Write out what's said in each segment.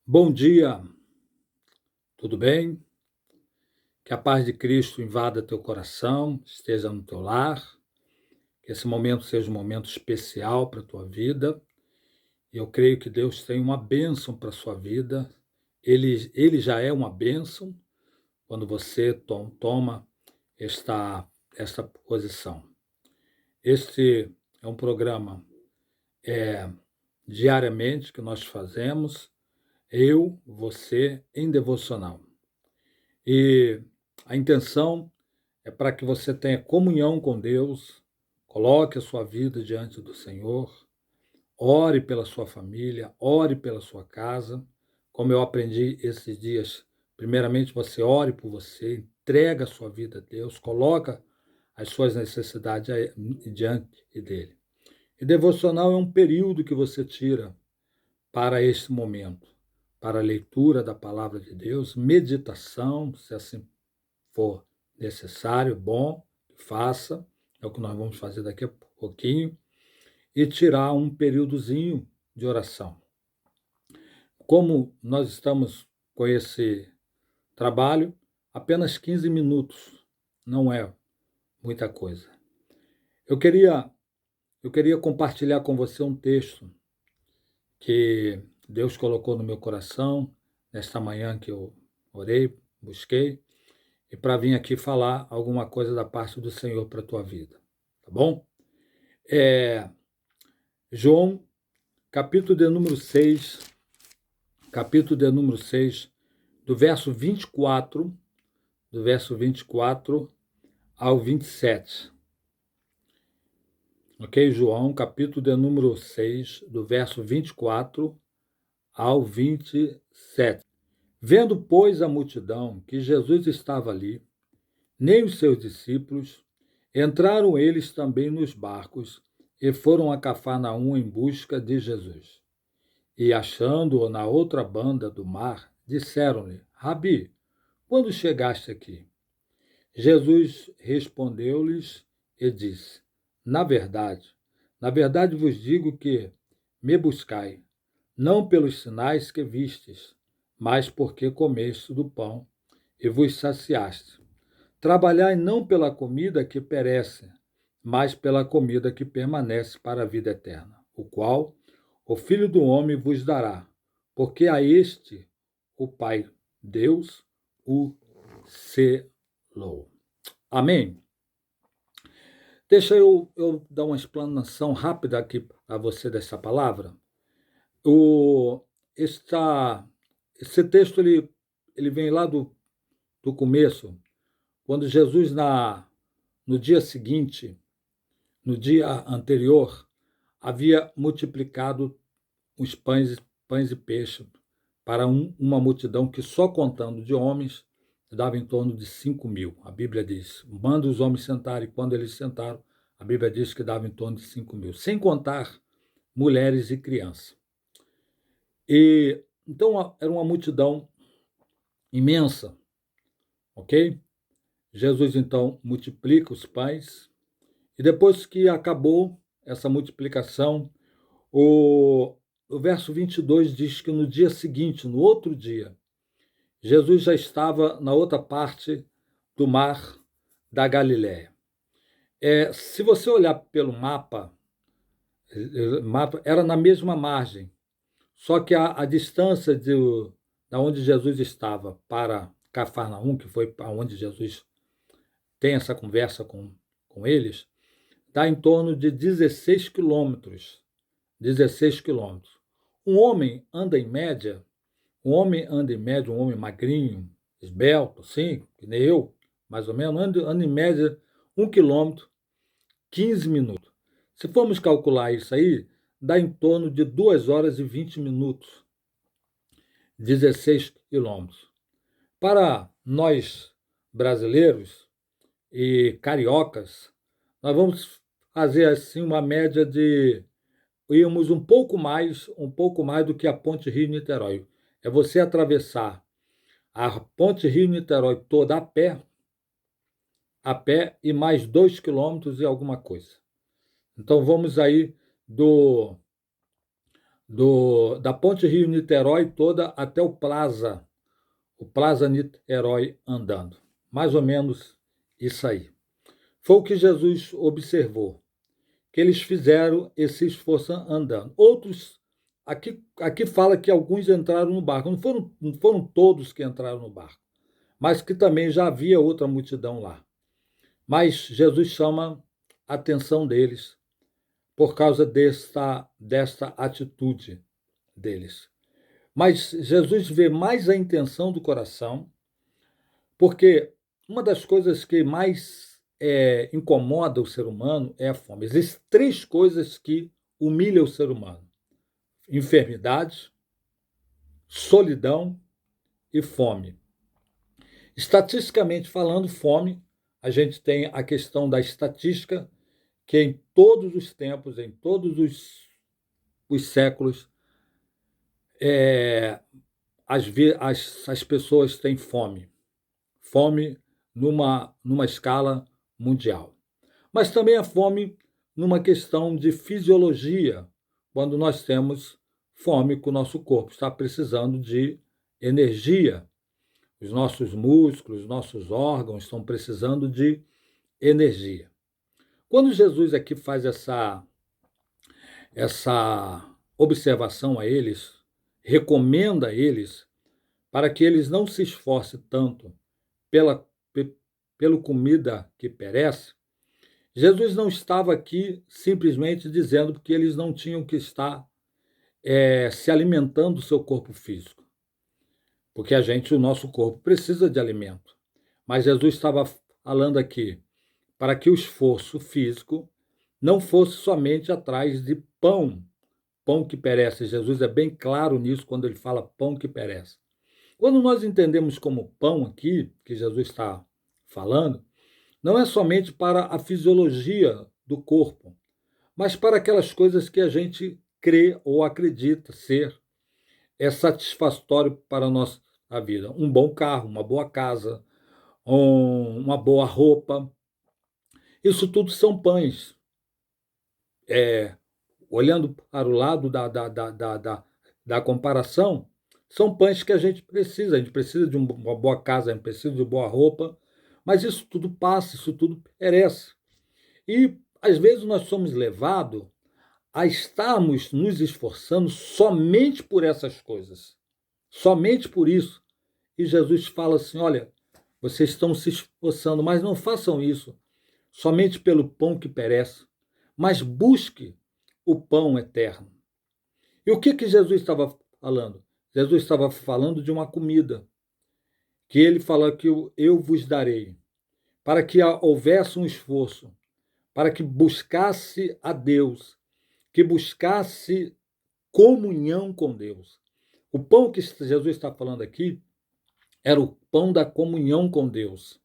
Bom dia, tudo bem? Que a paz de Cristo invada teu coração, esteja no teu lar, que esse momento seja um momento especial para a tua vida. E eu creio que Deus tem uma bênção para a sua vida. Ele já é uma bênção quando você toma esta posição. Este é um programa diariamente que nós fazemos, eu, você, em devocional. E a intenção é para que você tenha comunhão com Deus, coloque a sua vida diante do Senhor, ore pela sua família, ore pela sua casa. Como eu aprendi esses dias, primeiramente você ore por você, entrega a sua vida a Deus, coloca as suas necessidades diante dele. E devocional é um período que você tira para este momento, para a leitura da palavra de Deus, meditação, se assim for necessário, bom, faça, é o que nós vamos fazer daqui a pouquinho, e tirar um períodozinho de oração. Como nós estamos com esse trabalho, apenas 15 minutos, não é muita coisa. Eu queria compartilhar com você um texto que Deus colocou no meu coração nesta manhã que eu orei, busquei, e para vir aqui falar alguma coisa da parte do Senhor para a tua vida, tá bom? João, capítulo de número 6, do verso 24, ao 27. Ok? João, capítulo de número 6, do verso 24 ao 27. Vendo, pois, a multidão que Jesus estava ali, nem os seus discípulos, entraram eles também nos barcos e foram a Cafarnaum em busca de Jesus. E achando-o na outra banda do mar, disseram-lhe: Rabi, quando chegaste aqui? Jesus respondeu-lhes e disse: na verdade vos digo que me buscai, não pelos sinais que vistes, mas porque comeste do pão e vos saciaste. Trabalhai não pela comida que perece, mas pela comida que permanece para a vida eterna, o qual o Filho do Homem vos dará, porque a este o Pai, Deus, o selou. Amém? Deixa eu dar uma explanação rápida aqui a você dessa palavra. O, esta, esse texto ele vem lá do começo, quando Jesus, no dia seguinte, no dia anterior, havia multiplicado os pães e peixes para uma multidão que só contando de homens dava em torno de 5.000. A Bíblia diz, manda os homens sentarem, e quando eles sentaram, a Bíblia diz que dava em torno de 5.000, sem contar mulheres e crianças. E então era uma multidão imensa, ok? Jesus então multiplica os pães e depois que acabou essa multiplicação, o verso 22 diz que no dia seguinte, no outro dia, Jesus já estava na outra parte do mar da Galiléia. Se você olhar pelo mapa, era na mesma margem, só que a distância da onde Jesus estava para Cafarnaum, que foi onde Jesus tem essa conversa com eles, dá em torno de 16 quilômetros. 16 quilômetros. Um homem anda em média, um homem magrinho, esbelto, assim, que nem eu, mais ou menos, anda em média 1 quilômetro, 15 minutos. Se formos calcular isso aí, dá em torno de 2 horas e 20 minutos, 16 quilômetros. Para nós brasileiros e cariocas, nós vamos fazer assim uma média de íamos um pouco mais do que a Ponte Rio-Niterói. É você atravessar a Ponte Rio-Niterói toda a pé e mais 2 quilômetros e alguma coisa. Então vamos aí da Ponte Rio-Niterói toda até o Plaza Niterói andando. Mais ou menos isso aí. Foi o que Jesus observou, que eles fizeram esse esforço andando. Outros, aqui fala que alguns entraram no barco, não foram todos que entraram no barco, mas que também já havia outra multidão lá. Mas Jesus chama a atenção deles por causa desta atitude deles. Mas Jesus vê mais a intenção do coração, porque uma das coisas que mais incomoda o ser humano é a fome. Existem três coisas que humilham o ser humano: enfermidade, solidão e fome. Estatisticamente falando, fome, a gente tem a questão da estatística, que em todos os tempos, em todos os séculos, as pessoas têm fome. Fome numa escala mundial. Mas também a fome numa questão de fisiologia, quando nós temos fome, que o nosso corpo está precisando de energia. Os nossos músculos, os nossos órgãos estão precisando de energia. Quando Jesus aqui faz essa observação a eles, recomenda a eles para que eles não se esforcem tanto pela comida que perece, Jesus não estava aqui simplesmente dizendo que eles não tinham que estar se alimentando do seu corpo físico, porque o nosso corpo precisa de alimento. Mas Jesus estava falando aqui para que o esforço físico não fosse somente atrás de pão que perece. Jesus é bem claro nisso quando ele fala pão que perece. Quando nós entendemos como pão aqui, que Jesus está falando, não é somente para a fisiologia do corpo, mas para aquelas coisas que a gente crê ou acredita ser satisfatório para a nossa vida. Um bom carro, uma boa casa, uma boa roupa. Isso tudo são pães. Olhando para o lado da comparação, são pães que a gente precisa de uma boa casa, a gente precisa de boa roupa, mas isso tudo passa, isso tudo perece. E, às vezes, nós somos levados a estarmos nos esforçando somente por essas coisas, somente por isso. E Jesus fala assim, olha, vocês estão se esforçando, mas não façam isso somente pelo pão que perece, mas busque o pão eterno. E o que Jesus estava falando? Jesus estava falando de uma comida, que ele fala que eu vos darei, para que houvesse um esforço, para que buscasse a Deus, que buscasse comunhão com Deus. O pão que Jesus está falando aqui era o pão da comunhão com Deus.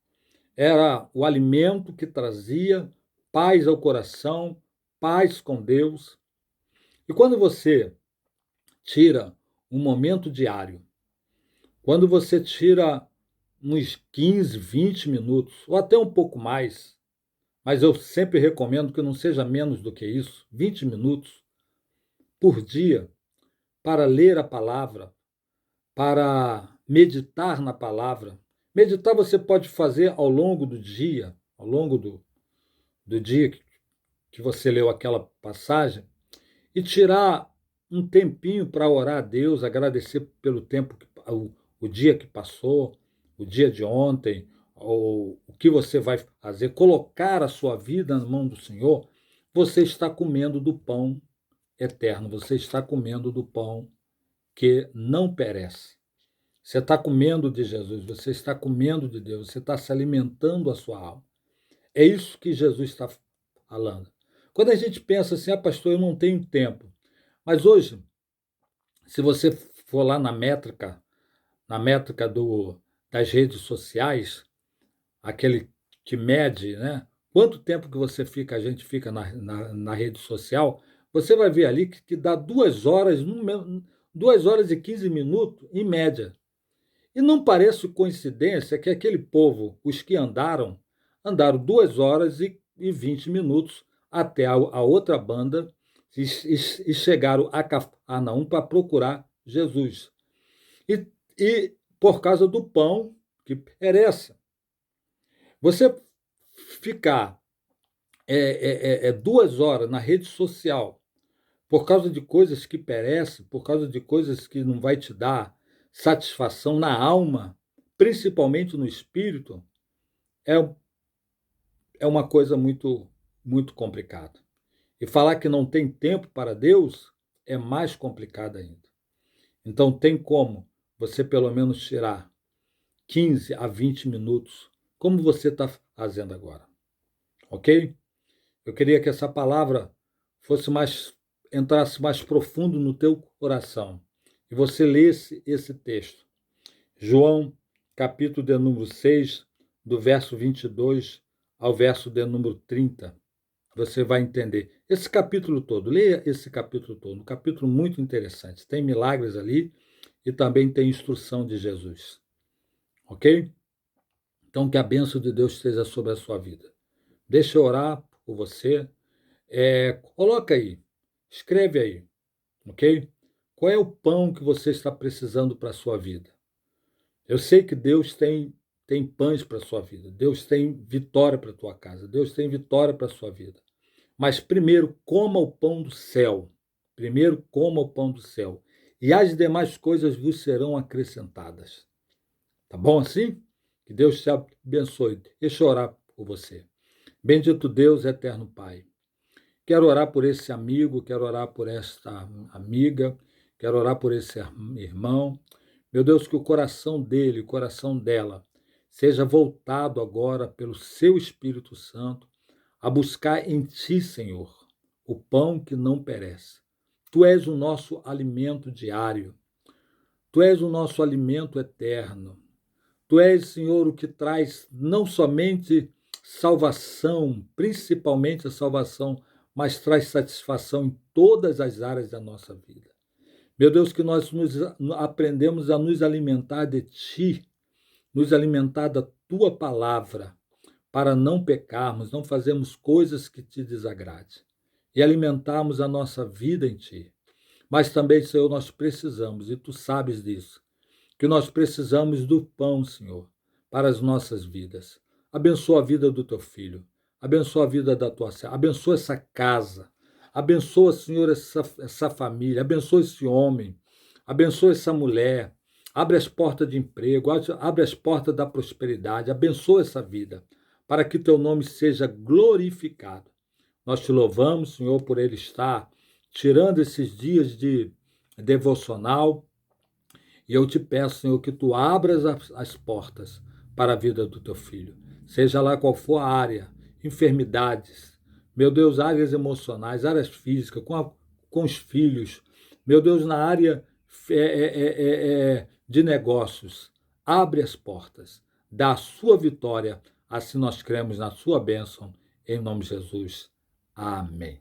Era o alimento que trazia paz ao coração, paz com Deus. E quando você tira um momento diário, quando você tira uns 15, 20 minutos, ou até um pouco mais, mas eu sempre recomendo que não seja menos do que isso, 20 minutos por dia, para ler a palavra, para meditar na palavra. Meditar você pode fazer ao longo do dia, ao longo do dia que você leu aquela passagem, e tirar um tempinho para orar a Deus, agradecer pelo tempo, o dia que passou, o dia de ontem, ou o que você vai fazer, colocar a sua vida na mão do Senhor. Você está comendo do pão eterno, você está comendo do pão que não perece. Você está comendo de Jesus, você está comendo de Deus, você está se alimentando a sua alma. É isso que Jesus está falando. Quando a gente pensa assim, pastor, eu não tenho tempo. Mas hoje, se você for lá na métrica das redes sociais, aquele que mede, né? Quanto tempo que a gente fica na rede social, você vai ver ali que dá 2 horas, 2 horas e 15 minutos, em média. E não parece coincidência que aquele povo, os que andaram 2 horas e 20 minutos até a outra banda e chegaram a Cafarnaum para procurar Jesus. E por causa do pão que perece. Você ficar 2 horas na rede social por causa de coisas que perecem, por causa de coisas que não vai te dar satisfação na alma, principalmente no espírito, é, é uma coisa muito, muito complicada. E falar que não tem tempo para Deus é mais complicado ainda. Então tem como você pelo menos tirar 15 a 20 minutos, como você está fazendo agora. Ok? Eu queria que essa palavra entrasse mais profundo no teu coração e você lesse esse texto. João, capítulo de número 6, do verso 22 ao verso de número 30. Você vai entender esse capítulo todo. Leia esse capítulo todo. Um capítulo muito interessante. Tem milagres ali e também tem instrução de Jesus. Ok? Então, que a bênção de Deus esteja sobre a sua vida. Deixa eu orar por você. Coloca aí, escreve aí, ok? Qual é o pão que você está precisando para a sua vida? Eu sei que Deus tem pães para a sua vida. Deus tem vitória para a tua casa. Deus tem vitória para a sua vida. Mas primeiro, coma o pão do céu. Primeiro, coma o pão do céu. E as demais coisas vos serão acrescentadas. Tá bom assim? Que Deus te abençoe. Deixa eu orar por você. Bendito Deus, eterno Pai. Quero orar por esse amigo, quero orar por esta amiga, quero orar por esse irmão. Meu Deus, que o coração dele, o coração dela, seja voltado agora pelo seu Espírito Santo a buscar em ti, Senhor, o pão que não perece. Tu és o nosso alimento diário. Tu és o nosso alimento eterno. Tu és, Senhor, o que traz não somente salvação, principalmente a salvação, mas traz satisfação em todas as áreas da nossa vida. Meu Deus, que nós aprendemos a nos alimentar de Ti, nos alimentar da Tua palavra, para não pecarmos, não fazermos coisas que Te desagradem, e alimentarmos a nossa vida em Ti. Mas também, Senhor, nós precisamos, e Tu sabes disso, que nós precisamos do pão, Senhor, para as nossas vidas. Abençoa a vida do teu filho, abençoa a vida da tua serva, abençoa essa casa, abençoa, Senhor, essa família, abençoa esse homem, abençoa essa mulher, abre as portas de emprego, abre as portas da prosperidade, abençoa essa vida, para que teu nome seja glorificado. Nós te louvamos, Senhor, por ele estar tirando esses dias de devocional. E eu te peço, Senhor, que tu abras as portas para a vida do teu filho. Seja lá qual for a área, enfermidades, meu Deus, áreas emocionais, áreas físicas, com os filhos, meu Deus, na área de negócios. Abre as portas, dá a sua vitória, assim nós cremos na sua bênção, em nome de Jesus. Amém.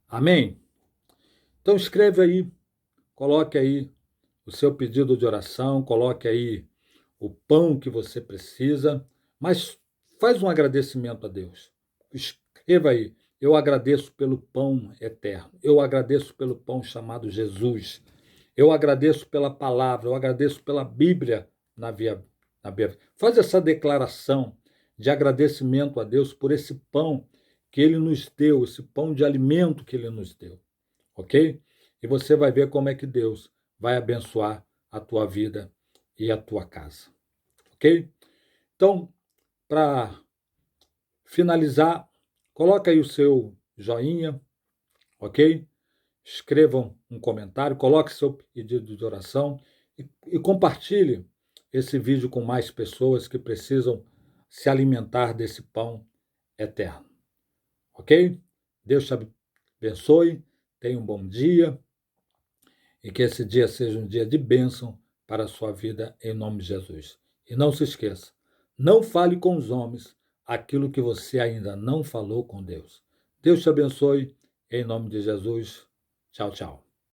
Amém? Então escreve aí, coloque aí o seu pedido de oração, coloque aí o pão que você precisa, mas faz um agradecimento a Deus. Escreva aí, eu agradeço pelo pão eterno, eu agradeço pelo pão chamado Jesus, eu agradeço pela palavra, eu agradeço pela Bíblia na Bíblia. Faz essa declaração de agradecimento a Deus por esse pão que Ele nos deu, esse pão de alimento que Ele nos deu, ok? E você vai ver como é que Deus vai abençoar a tua vida e a tua casa, ok? Então, para finalizar, coloca aí o seu joinha, ok? Escrevam um comentário, coloque seu pedido de oração e compartilhe esse vídeo com mais pessoas que precisam se alimentar desse pão eterno, ok? Deus te abençoe, tenha um bom dia e que esse dia seja um dia de bênção para a sua vida, em nome de Jesus. E não se esqueça, não fale com os homens aquilo que você ainda não falou com Deus. Deus te abençoe, em nome de Jesus. Tchau, tchau.